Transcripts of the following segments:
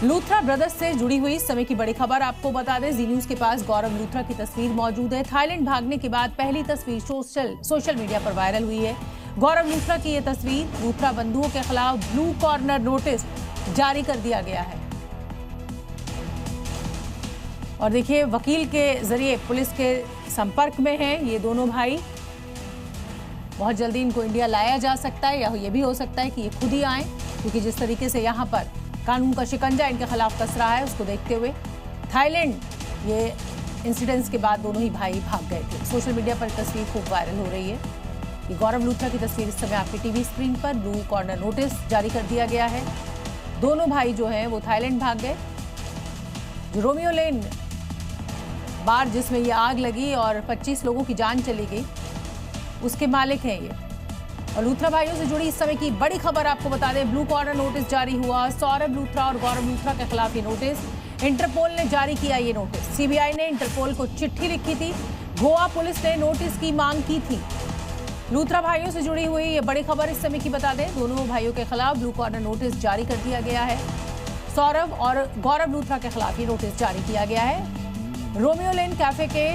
Luthra brothers से जुड़ी हुई इस समय की बड़ी खबर आपको बता दें। जी न्यूज के पास गौरव लूथरा की तस्वीर मौजूद है। थाईलैंड भागने के बाद पहली तस्वीर सोशल मीडिया पर वायरल हुई है। गौरव लूथरा की यह तस्वीर। लूथरा बंधुओं के खिलाफ ब्लू कॉर्नर नोटिस जारी कर दिया गया है और देखिए वकील के जरिए पुलिस के संपर्क में हैं ये दोनों भाई। बहुत जल्दी इनको इंडिया लाया जा सकता है या ये भी हो सकता है कि ये खुद ही आए, क्योंकि जिस तरीके से यहाँ पर कानून का शिकंजा इनके खिलाफ कस रहा है उसको देखते हुए थाईलैंड ये इंसिडेंट्स के बाद दोनों ही भाई भाग गए थे। सोशल मीडिया पर तस्वीर खूब वायरल हो रही है। ये गौरव लूथरा की तस्वीर इस समय आपकी टीवी स्क्रीन पर। ब्लू कॉर्नर नोटिस जारी कर दिया गया है। दोनों भाई जो हैं वो थाईलैंड भाग गए। जो रोमियो लेन बार जिसमें ये आग लगी और 25 लोगों की जान चली गई उसके मालिक हैं ये। और लूथरा भाइयों से जुड़ी इस समय की बड़ी खबर आपको बता दें। ब्लू कॉर्नर नोटिस जारी हुआ। सौरभ लूथरा और गौरव लूथरा के खिलाफ ये नोटिस इंटरपोल ने जारी किया। ये नोटिस सीबीआई ने इंटरपोल को चिट्ठी लिखी थी। गोवा पुलिस ने नोटिस की मांग की थी। लूथरा भाइयों से जुड़ी हुई ये बड़ी खबर इस समय की बता दें। दोनों भाइयों के खिलाफ ब्लू कॉर्नर नोटिस जारी कर दिया गया है। सौरभ और गौरव लूथरा के खिलाफ ये नोटिस जारी किया गया है। रोमियो लेन कैफे के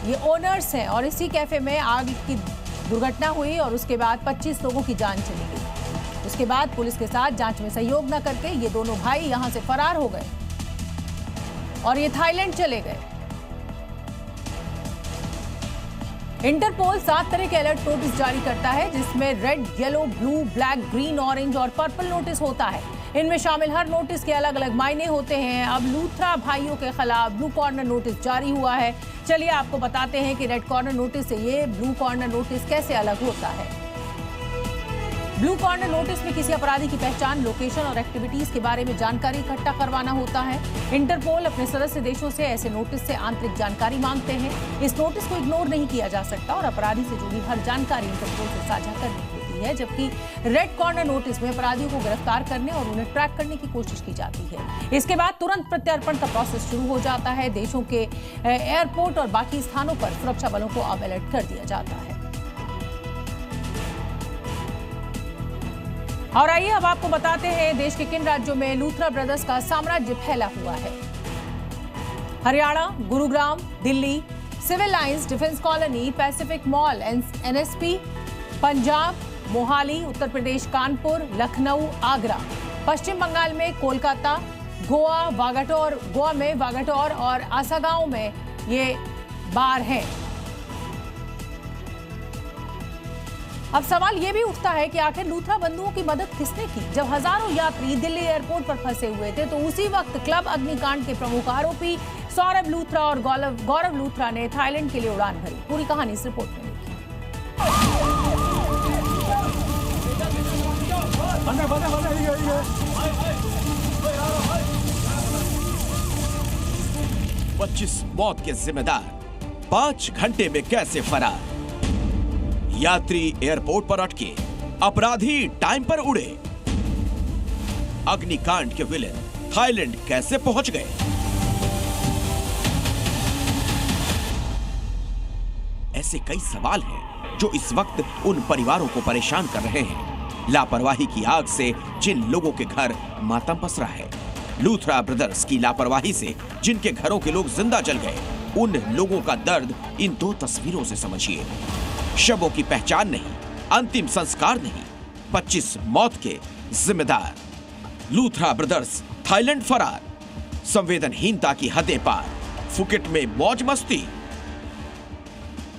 ये ओनर्स हैं और इसी कैफे में आग की दुर्घटना हुई और उसके बाद 25 लोगों की जान चली गई। उसके बाद पुलिस के साथ जांच में सहयोग न करके ये दोनों भाई यहां से फरार हो गए और ये थाईलैंड चले गए। इंटरपोल 7 तरह के अलर्ट नोटिस जारी करता है जिसमें red, yellow, blue, black, green, orange और पर्पल नोटिस होता है। इनमें शामिल हर नोटिस के अलग अलग मायने होते हैं। अब लूथरा भाइयों के खिलाफ ब्लू कॉर्नर नोटिस जारी हुआ है। चलिए आपको बताते हैं कि रेड कॉर्नर नोटिस से ये ब्लू कॉर्नर नोटिस कैसे अलग होता है। ब्लू कॉर्नर नोटिस में किसी अपराधी की पहचान, लोकेशन और एक्टिविटीज के बारे में जानकारी इकट्ठा करवाना होता है। इंटरपोल अपने सदस्य देशों से ऐसे नोटिस से आंतरिक जानकारी मांगते हैं। इस नोटिस को इग्नोर नहीं किया जा सकता और अपराधी से जुड़ी हर जानकारी इंटरपोल से साझा करनी होती है। जबकि रेड कॉर्नर नोटिस में अपराधियों को गिरफ्तार करने और उन्हें ट्रैक करने की कोशिश की जाती है। इसके बाद तुरंत प्रत्यर्पण का प्रोसेस शुरू हो जाता है। देशों के एयरपोर्ट और बाकी स्थानों पर सुरक्षा बलों को अब अलर्ट कर दिया जाता है। और आइए अब आपको बताते हैं देश के किन राज्यों में लूथरा ब्रदर्स का साम्राज्य फैला हुआ है। Haryana, Gurugram, Delhi, Civil Lines, Defence Colony, Pacific Mall, NSP, Punjab, Mohali, Uttar Pradesh Kanpur, Lucknow, Agra, Paschim Bengal में कोलकाता, गोवा में वागाटोर और आसागांव में ये बार हैं। अब सवाल ये भी उठता है कि आखिर लूथरा बंधुओं की मदद किसने की। जब हजारों यात्री दिल्ली एयरपोर्ट पर फंसे हुए थे तो उसी वक्त क्लब अग्निकांड के प्रमुख आरोपी सौरभ लूथरा और गौरव लूथरा ने थाईलैंड के लिए उड़ान भरी। पूरी कहानी इस रिपोर्ट में देखिए। 25 मौत के जिम्मेदार 5 घंटे में कैसे फरार। यात्री एयरपोर्ट पर अटके, अपराधी टाइम पर उड़े। अग्निकांड के विलेन थाईलैंड कैसे पहुंच गए। ऐसे कई सवाल हैं जो इस वक्त उन परिवारों को परेशान कर रहे हैं। लापरवाही की आग से जिन लोगों के घर मातम पसरा है, लूथरा ब्रदर्स की लापरवाही से जिनके घरों के लोग जिंदा जल गए, उन लोगों का दर्द इन 2 तस्वीरों से समझिए। शवों की पहचान नहीं, अंतिम संस्कार नहीं, 25 मौत के जिम्मेदार। लूथरा ब्रदर्स थाईलैंड फरार, संवेदनहीनता की हदें पार, फुकेट में मौज मस्ती।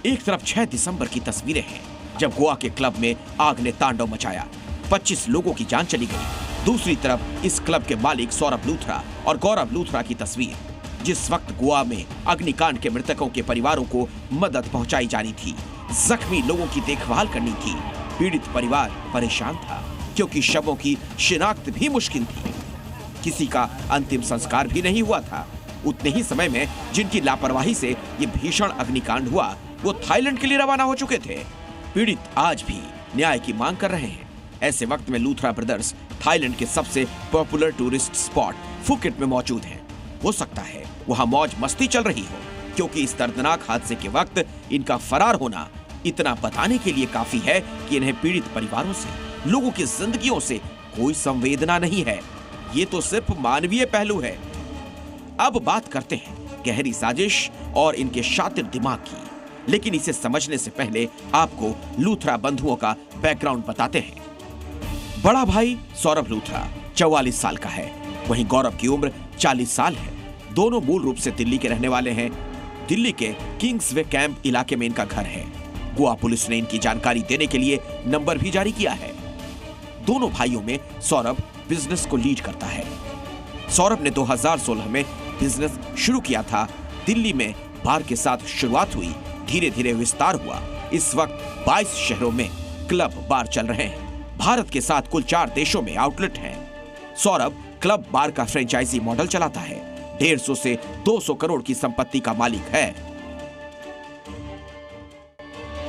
एक तरफ 6 दिसंबर की तस्वीरें हैं जब गोवा के क्लब में आग ने तांडव मचाया, 25 लोगों की जान चली गई। दूसरी तरफ इस क्लब के मालिक सौरभ लूथरा और गौरव लूथरा की तस्वीर, जिस वक्त गोवा में अग्निकांड के मृतकों के परिवारों को मदद पहुंचाई जानी थी, जख्मी लोगों की देखभाल करनी थी। पीड़ित परिवार परेशान था क्योंकि शवों की शिनाख्त भी मुश्किल थी। किसी का अंतिम संस्कार भी नहीं हुआ था। उतने ही समय में जिनकी लापरवाही से ये भीषण अग्निकांड हुआ वो थाईलैंड के लिए रवाना हो चुके थे। पीड़ित आज भी न्याय की मांग कर रहे हैं। ऐसे वक्त में लूथरा ब्रदर्स थाईलैंड के सबसे पॉपुलर टूरिस्ट स्पॉट फुकेट में मौजूद हैं। हो सकता है वहां मौज मस्ती चल रही हो, क्योंकि इस दर्दनाक हादसे के वक्त इनका फरार होना इतना बताने के लिए काफी है कि इन्हें पीड़ित परिवारों से, लोगों की जिंदगियों से कोई संवेदना नहीं है। ये तो सिर्फ मानवीय पहलू है। अब बात करते हैं गहरी साजिश और इनके शातिर दिमाग की, लेकिन इसे समझने से पहले आपको लूथरा बंधुओं का बैकग्राउंड बताते हैं। बड़ा भाई सौरभ लूथरा 44 साल का है, वहीं गौरव की उम्र 40 साल है। दोनों मूल रूप से दिल्ली के रहने वाले हैं। दिल्ली के किंग्सवे कैंप इलाके में इनका घर है। गोवा पुलिस ने इनकी जानकारी देने के लिए नंबर भी जारी किया है। दोनों भाइयों में सौरभ बिजनेस को लीड करता है। सौरभ ने 2016 में बिजनेस शुरू किया था। दिल्ली में बार के साथ शुरुआत हुई, धीरे धीरे विस्तार हुआ। इस वक्त 22 शहरों में क्लब बार चल रहे हैं। भारत के साथ कुल 4 देशों में आउटलेट हैं। सौरभ क्लब बार का फ्रेंचाइजी मॉडल चलाता है। 150 से 200 करोड़ की संपत्ति का मालिक है।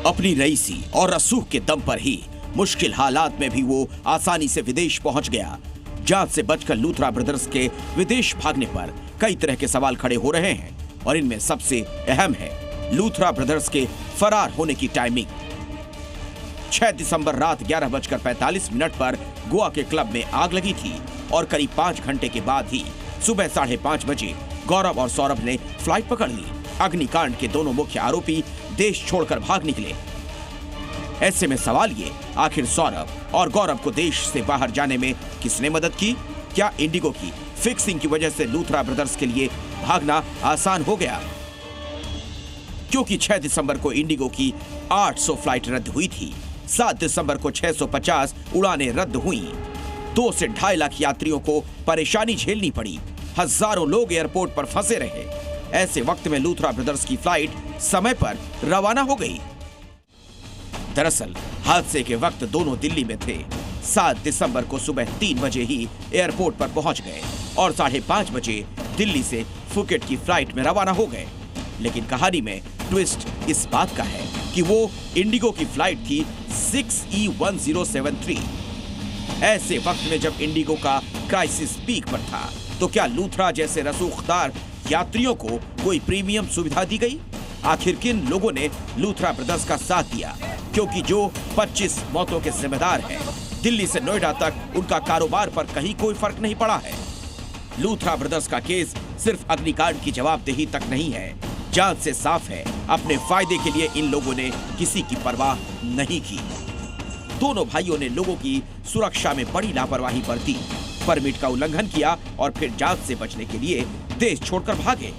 अपनी रईसी और रसूख के दम पर ही मुश्किल हालात में भी वो आसानी से विदेश पहुंच गया। जांच से बचकर लूथरा ब्रदर्स के विदेश भागने पर कई तरह के सवाल खड़े हो रहे हैं और इनमें सबसे अहम है लूथरा ब्रदर्स के फरार होने की टाइमिंग। 6 दिसंबर रात 11:45 पर गोवा के क्लब में आग लगी थी और करीब 5 घंटे के बाद ही सुबह 5:30 बजे गौरव और सौरभ ने फ्लाइट पकड़ ली। अग्निकांड के दोनों मुख्य आरोपी देश छोड़कर भाग निकले। ऐसे में सवाल ये, आखिर सौरभ और गौरव को देश से बाहर जाने में किसने मदद की? क्या इंडिगो की फिक्सिंग की वजह से लूथरा ब्रदर्स के लिए भागना आसान हो गया? क्योंकि 6 दिसंबर को इंडिगो की 800 फ्लाइट रद्द हुई थी। 7 दिसंबर को 650 उड़ानें रद्द हुई। 2 से 2.5 लाख यात्रियों को परेशानी झेलनी पड़ी। हजारों लोग एयरपोर्ट पर फंसे रहे। ऐसे वक्त में लूथरा ब्रदर्स की फ्लाइट समय पर रवाना हो गई। दरअसल हादसे के वक्त दोनों दिल्ली में थे। 7 दिसंबर को सुबह 3 बजे ही एयरपोर्ट पर पहुंच गए और 5:30 बजे दिल्ली से फुकेट की फ्लाइट में रवाना हो गए। लेकिन कहानी में ट्विस्ट इस बात का है कि वो इंडिगो की फ्लाइट थी 6E1073। ऐसे वक्त में जब इंडिगो का क्राइसिस पीक पर था, तो क्या लूथरा जैसे रसूखदार यात्रियों को कोई प्रीमियम सुविधा दी गई? आखिर किन लोगों ने लूथरा ब्रदर्स का साथ दिया? क्योंकि जो 25 मौतों के जिम्मेदार हैं, दिल्ली से नोएडा तक उनका कारोबार पर कहीं कोई फर्क नहीं पड़ा है। लूथरा ब्रदर्स का केस सिर्फ अग्निकांड की जवाबदेही तक नहीं है। जांच से साफ है, अपने फायदे के लिए इन लोगों ने किसी की परवाह नहीं की। दोनों भाइयों ने लोगों की सुरक्षा में बड़ी लापरवाही बरती, परमिट का उल्लंघन किया और फिर जांच से बचने के लिए देश छोड़कर भागे।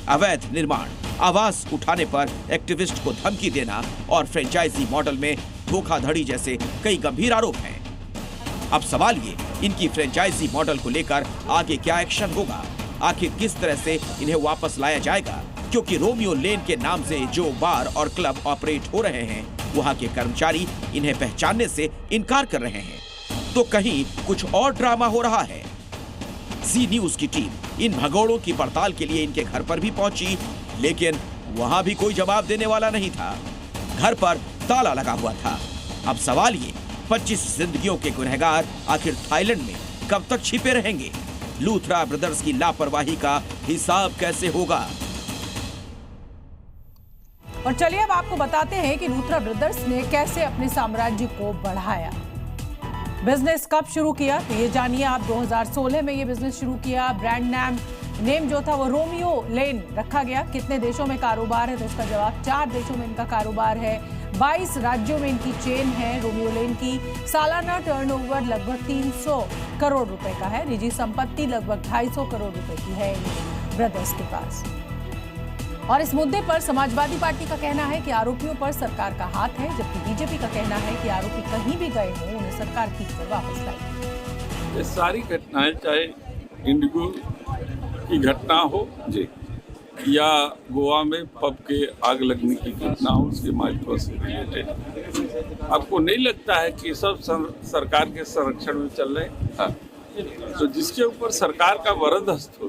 अवैध निर्माण, आवाज उठाने पर एक्टिविस्ट को धमकी देना और फ्रेंचाइजी मॉडल में धोखाधड़ी जैसे कई गंभीर आरोप हैं। अब सवाल ये, इनकी फ्रेंचाइजी मॉडल को लेकर आगे क्या एक्शन होगा? आखिर किस तरह से इन्हें वापस लाया जाएगा? क्योंकि रोमियो लेन के नाम से जो बार और क्लब ऑपरेट हो रहे हैं, वहां के कर्मचारी इन्हें पहचानने से इनकार कर रहे हैं। तो कहीं कुछ और ड्रामा हो रहा है। जी न्यूज की टीम इन भगोड़ों की पड़ताल के लिए इनके घर पर भी पहुंची, लेकिन वहां भी कोई जवाब देने वाला नहीं था। घर पर ताला लगा हुआ था। अब सवाल ये, 25 जिंदगियों के गुनहगार आखिर थाईलैंड में कब तक छिपे रहेंगे? लूथरा ब्रदर्स की लापरवाही का हिसाब कैसे होगा? और चलिए अब आपको बताते हैं कि लूथरा ब्रदर्स ने कैसे अपने साम्राज्य को बढ़ाया। बिजनेस कब शुरू किया, तो ये जानिए आप। 2016 में ये बिजनेस शुरू किया। ब्रांड नेम जो था वो रोमियो लेन रखा गया। कितने देशों में कारोबार है, तो उसका जवाब 4 देशों में इनका कारोबार है। 22 राज्यों में इनकी चेन है रोमियो लेन की। सालाना टर्नओवर लगभग 300 करोड़ रुपए का है। निजी संपत्ति लगभग 250 करोड़ रुपए की है इन ब्रदर्स के पास। और इस मुद्दे पर समाजवादी पार्टी का कहना है कि आरोपियों पर सरकार का हाथ है, जबकि बीजेपी का कहना है कि आरोपी कहीं भी गए हों, उन्हें सरकार खींचकर वापस लाए। ये सारी घटनाएं, चाहे इंडिगो की घटना हो जी या गोवा में पब के आग लगने की घटना हो, उसके महत्व से रिलेटेड आपको नहीं लगता है कि सब सरकार के संरक्षण में चल रहे हैं? हाँ। तो जिसके ऊपर सरकार का वरद हस्त हो,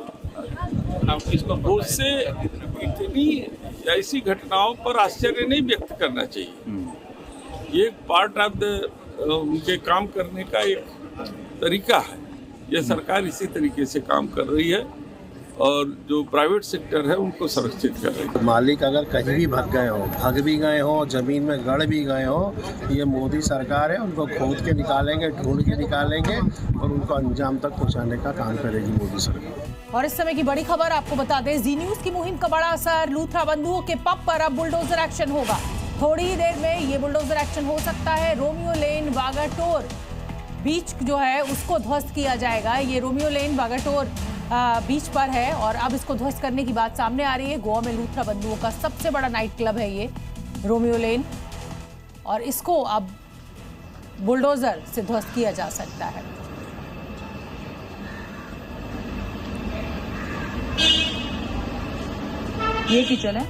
उससे इतनी ऐसी घटनाओं पर आश्चर्य नहीं व्यक्त करना चाहिए। ये पार्ट ऑफ द उनके काम करने का एक तरीका है। ये सरकार इसी तरीके से काम कर रही है और जो प्राइवेट सेक्टर है उनको संरक्षित कर रही है। मालिक अगर कहीं भी भाग भी गए हो, जमीन में गड़ भी गए हो, ये मोदी सरकार है, उनको खोद के निकालेंगे, ढूंढ के निकालेंगे और उनको अंजाम तक पहुंचाने का काम करेगी मोदी सरकार। और इस समय की बड़ी खबर आपको बता दें, जी न्यूज की मुहिम का बड़ा असर, लूथरा बंधुओं के पब पर अब बुलडोजर एक्शन होगा। थोड़ी ही देर में ये बुलडोजर एक्शन हो सकता है। रोमियो लेन वागाटोर बीच जो है उसको ध्वस्त किया जाएगा। ये रोमियो लेन वागाटोर बीच पर है और अब इसको ध्वस्त करने की बात सामने आ रही है। गोवा में लूथरा बंधुओं का सबसे बड़ा नाइट क्लब है ये रोमियो लेन, और इसको अब बुलडोजर से ध्वस्त किया जा सकता है। ये किचन है।